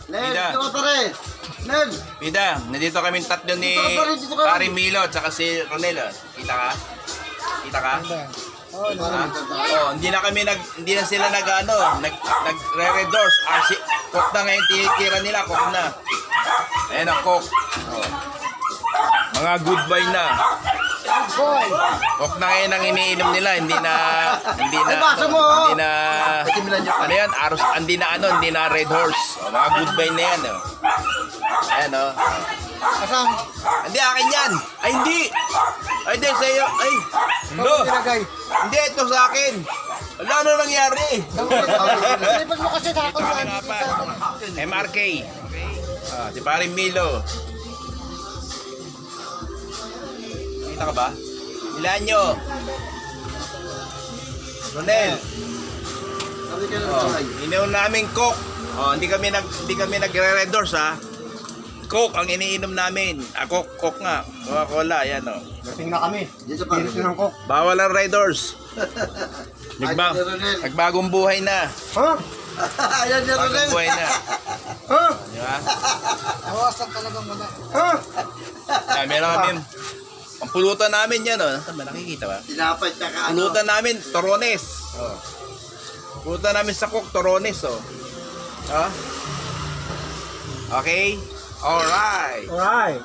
Nel, Pida. dito ka pare. Nel. Pida, nandito kami tatlo ni Dito ka pa rin, dito ka. Pare Milo at saka si Ronel. Oh. Kita ka? Kita ka? Oh, Hindi na sila nagre-red doors. Coke na ngayon tinitira nila, coke na. Ayan ang coke. Oh. Mga goodbye na. Coke na ngayon ang iniinom nila, hindi na Ay, baso mo, oh. hindi na ano yan, hindi na red horse. Oh, mga goodbye na yan, oh. Ayan, oh. Kasang. Hindi akin yan. Ay hindi. Ay hindi sa'yo. Ay. No. Hindi ito sa akin. Wala na nangyari. Lipat mo kasi sa akin. MRK. Ah, di paring Milo. Kita ka ba? Ilan nyo? Ronel. Oh, ininom namin Coke. Oh, hindi kami nagre-red doors ha. Coke ang iniinom namin. Ako, Coke nga. Coca-Cola, yan o. Lasing na kami. Dito pa. Dito ng kok. Bawal ang riders. Nagbagong buhay na. Ha? Ayan si Bagong Ronel. buhay na. Ha? Di ba? Nawasan talagang wala. Ha? Ah, meron kami. Ang pulutan namin yan o. Nasaan ba? Nakikita ba? Tinapay tsaka ano. Pulutan namin, torones. Oh. Pulutan namin sa Coke, torones o. Oh. Okay? Alright. Alright.